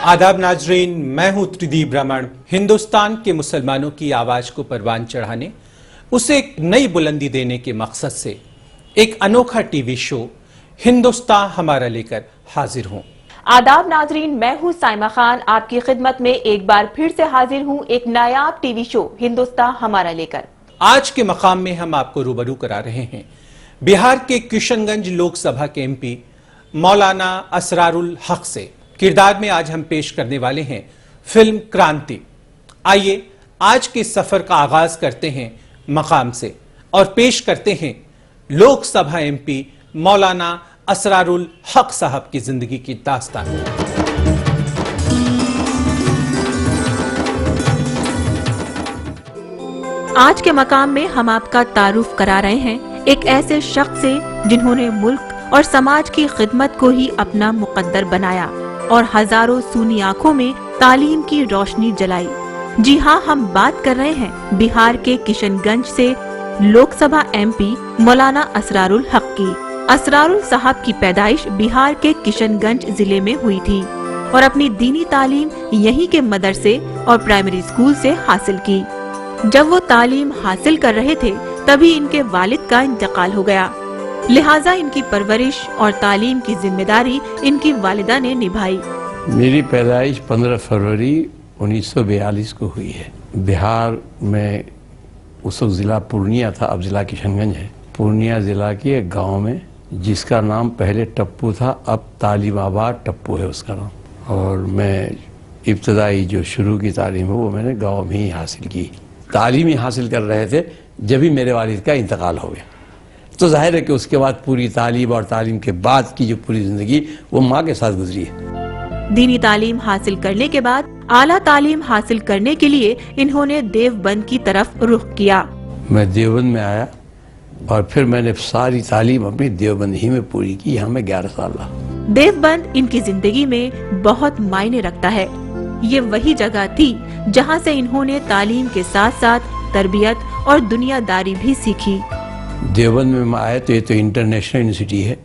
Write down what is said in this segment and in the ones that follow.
आदाब नाजरीन, मैं हूं त्रिदीप ब्राह्मण। हिंदुस्तान के मुसलमानों की आवाज को परवान चढ़ाने, उसे एक नई बुलंदी देने के मकसद से एक अनोखा टीवी शो हिंदुस्तान हमारा लेकर हाजिर हूं। आदाब नाजरीन, मैं हूं साइमा खान, आपकी खिदमत में एक बार फिर से हाजिर हूं एक नायाब टीवी शो हिंदुस्तान हमारा लेकर। आज के मकाम में हम आपको रूबरू करा रहे हैं बिहार के किशनगंज लोकसभा के एमपी मौलाना असरारुल हक से। किरदार में आज हम पेश करने वाले हैं फिल्म क्रांति। आइए आज के सफर का आगाज करते हैं मकाम से और पेश करते हैं लोकसभा एमपी मौलाना असरारुल हक साहब की जिंदगी की दास्तान। आज के मकाम में हम आपका तारुफ करा रहे हैं एक ऐसे शख्स से जिन्होंने मुल्क और समाज की खिदमत को ही अपना मुकद्दर बनाया और हजारों सूनी आंखों में तालीम की रोशनी जलाई। जी हाँ, हम बात कर रहे हैं बिहार के किशनगंज से लोकसभा एमपी मौलाना असरारुल हक की। असरारुल साहब की पैदाइश बिहार के किशनगंज जिले में हुई थी और अपनी दीनी तालीम यहीं के मदरसे और प्राइमरी स्कूल से हासिल की। जब वो तालीम हासिल कर रहे थे तभी इनके वालिद का इंतकाल हो गया, लिहाजा इनकी परवरिश और तालीम की जिम्मेदारी इनकी वालिदा ने निभाई। मेरी पैदाइश 15 फरवरी 1942 को हुई है। बिहार में उस वक्त जिला पूर्णिया था, अब जिला किशनगंज है। पूर्णिया जिला के एक गांव में, जिसका नाम पहले टप्पू था, अब तालीमाबाद टप्पू है उसका नाम। और मैं इब्तदाई जो शुरू की तालीम है वो मैंने गांव में ही हासिल की। तालीम ही हासिल कर रहे थे जब ही मेरे वालिद का इंतकाल हो गया। तो जाहिर है कि उसके बाद पूरी तालीम और तालीम के बाद की जो पूरी जिंदगी वो माँ के साथ गुजरी है। दीनी तालीम हासिल करने के बाद आला तालीम हासिल करने के लिए इन्होंने देवबंद की तरफ रुख किया। मैं देवबंद में आया और फिर मैंने सारी तालीम अपनी देवबंद ही में पूरी की। यहाँ मैं 11 साल रहा। देवबंद इनकी जिंदगी में बहुत मायने रखता है। ये वही जगह थी जहाँ से इन्होंने तालीम के साथ साथ तरबियत और दुनियादारी भी सीखी। देवबंद में मैं आया तो ये तो इंटरनेशनल यूनिवर्सिटी है।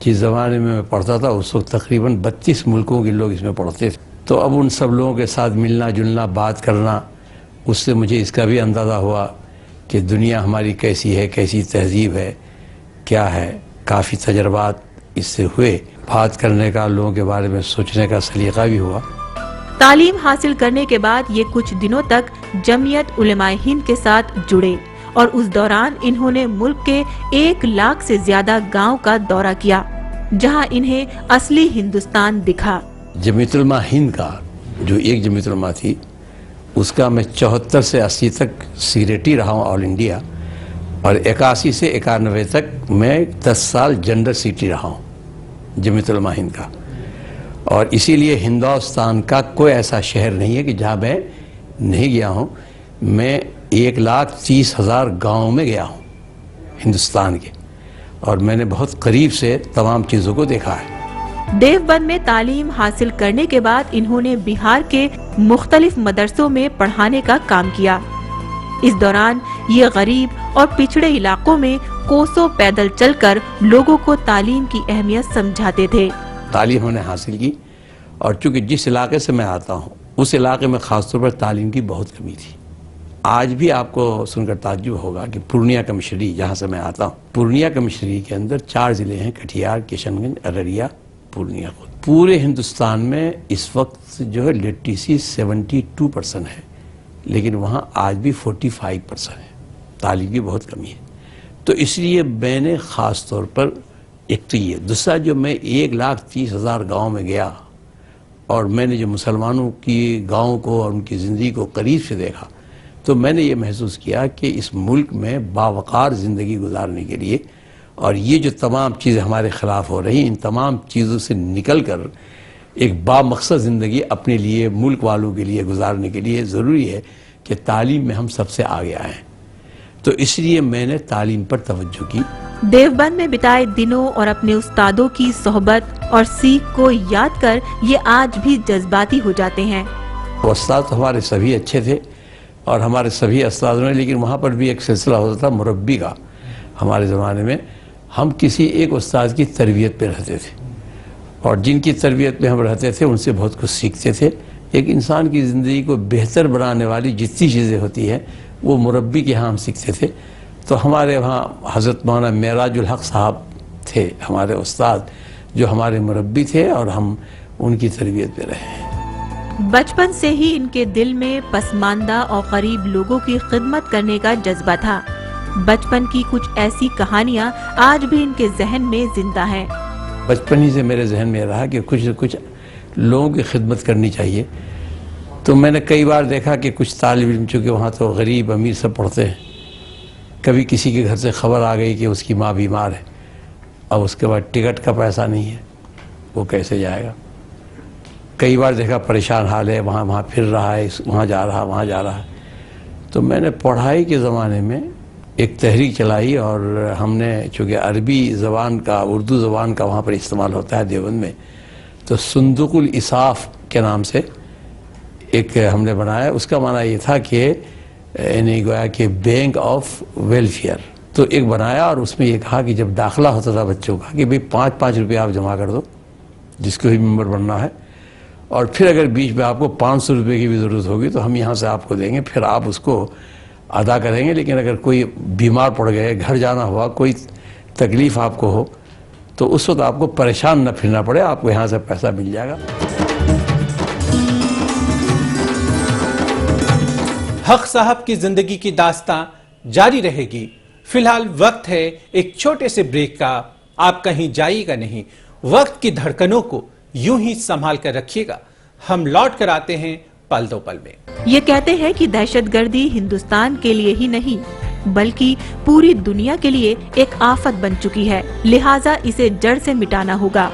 जिस ज़माने में मैं पढ़ता था उस वक्त तकरीबन 32 मुल्कों के लोग इसमें पढ़ते थे। तो अब उन सब लोगों के साथ मिलना जुलना, बात करना, उससे मुझे इसका भी अंदाज़ा हुआ कि दुनिया हमारी कैसी है, कैसी तहजीब है, क्या है। काफ़ी तजर्बात इससे हुए। बात करने का, लोगों के बारे में सोचने का सलीका भी हुआ। तालीम हासिल करने के बाद ये कुछ दिनों तक जमीयत उलेमाए हिंद के साथ जुड़े और उस दौरान इन्होंने मुल्क के 1 लाख से ज्यादा गांव का दौरा किया, जहां इन्हें असली हिंदुस्तान दिखा। जमीयत उलेमा हिंद का जो एक जमीयत उलेमा थी, उसका मैं 74 से 80 तक सेक्रेटरी रहा हूँ ऑल इंडिया, और 81 से 91 तक मैं 10 साल जनरल सेक्रेटरी रहा हूँ जमीयत उलेमा हिंद का। और इसीलिए हिंदुस्तान का कोई ऐसा शहर नहीं है कि जहाँ मैं नहीं गया हूँ। मैं 1,30,000 गाँव में गया हूँ हिंदुस्तान के, और मैंने बहुत करीब से तमाम चीज़ों को देखा है। देवबंद में तालीम हासिल करने के बाद इन्होंने बिहार के मुख्तलिफ मदरसों में पढ़ाने का काम किया। इस दौरान ये गरीब और पिछड़े इलाकों में कोसों पैदल चलकर लोगों को तालीम की अहमियत समझाते थे। तालीम हमने हासिल की, और चूँकि जिस इलाके से मैं आता हूँ उस इलाके में ख़ासतौर पर तालीम की बहुत कमी थी। आज भी आपको सुनकर ताज्जुब होगा कि पूर्णिया कमिश्नरी, जहाँ से मैं आता हूँ, पूर्णिया कमिश्नरी के अंदर 4 ज़िले हैं, कटिहार, किशनगंज, अररिया, पूर्णिया। पूरे हिंदुस्तान में इस वक्त जो है लिटरेसी 72% है, लेकिन वहाँ आज भी 45% है। तालीम की बहुत कमी है। तो इसलिए मैंने ख़ास तौर पर, एक तो ये, दूसरा जो मैं 1,30,000 गाँव में गया और मैंने जो मुसलमानों की गाँव को और उनकी ज़िंदगी को करीब से देखा, तो मैंने ये महसूस किया कि इस मुल्क में बावकार ज़िंदगी गुजारने के लिए, और ये जो तमाम चीज़ें हमारे ख़िलाफ़ हो रही, इन तमाम चीज़ों से निकल कर एक बामकसद ज़िंदगी अपने लिए, मुल्क वालों के लिए गुजारने के लिए ज़रूरी है कि तालीम में हम सबसे आगे आएँ। तो इसलिए मैंने तालीम पर तवज्जो की। देवबंद में बिताए दिनों और अपने उस्तादों की सोहबत और सीख को याद कर ये आज भी जज्बाती हो जाते हैं। उस्ताद हमारे सभी अच्छे थे और हमारे सभी उस्तादों ने, लेकिन वहाँ पर भी एक सिलसिला होता था मुरब्बी का। हमारे ज़माने में हम किसी एक उस्ताद की तरबियत पे रहते थे और जिनकी तरबियत में हम रहते थे उनसे बहुत कुछ सीखते थे। एक इंसान की ज़िंदगी को बेहतर बनाने वाली जितनी चीज़ें होती हैं वो मुरब्बी के यहाँ हम सीखते थे। तो हमारे वहाँ हज़रत मौलाना मेराजुल हक साहब थे हमारे उस्ताद, जो हमारे मुरब्बी थे और हम उनकी तरबियत में रहे। बचपन से ही इनके दिल में पसमानदा और गरीब लोगों की खिदमत करने का जज्बा था। बचपन की कुछ ऐसी कहानियां आज भी इनके जहन में जिंदा हैं। बचपन ही से मेरे जहन में रहा कि कुछ न कुछ लोगों की खिदमत करनी चाहिए। तो मैंने कई बार देखा कि कुछ तालिब इल्म, चूँकि वहाँ तो गरीब अमीर सब पढ़ते हैं, कभी किसी के घर से खबर आ गई कि उसकी माँ बीमार है, अब उसके बाद टिकट का पैसा नहीं है, वो कैसे जाएगा। कई बार देखा परेशान हाल है, वहाँ फिर रहा है, वहाँ जा रहा है। तो मैंने पढ़ाई के ज़माने में एक तहरीक चलाई और हमने, चूँकि अरबी ज़बान का, उर्दू ज़बान का वहाँ पर इस्तेमाल होता है देवबंद में, तो सुंदुकुल इसाफ़ के नाम से एक हमने बनाया। उसका माना ये था कि यानी गोया कि बैंक ऑफ वेलफेयर। तो एक बनाया और उसमें ये कहा कि जब दाखिला होता था बच्चों का कि भाई 5-5 रुपये आप जमा कर दो जिसको भी मेंबर बनना है, और फिर अगर बीच में आपको 500 रुपये की भी ज़रूरत होगी तो हम यहाँ से आपको देंगे, फिर आप उसको अदा करेंगे। लेकिन अगर कोई बीमार पड़ गए, घर जाना हुआ, कोई तकलीफ़ आपको हो, तो उस वक्त आपको परेशान न फिरना पड़े, आपको यहाँ से पैसा मिल जाएगा। हक साहब की जिंदगी की दास्तां जारी रहेगी। फिलहाल वक्त है एक छोटे से ब्रेक का। आप कहीं जाइएगा नहीं, वक्त की धड़कनों को यूं ही संभाल कर रखिएगा। हम लौट कर आते हैं पल दो पल में। ये कहते हैं कि दहशतगर्दी हिंदुस्तान के लिए ही नहीं बल्कि पूरी दुनिया के लिए एक आफत बन चुकी है, लिहाजा इसे जड़ से मिटाना होगा।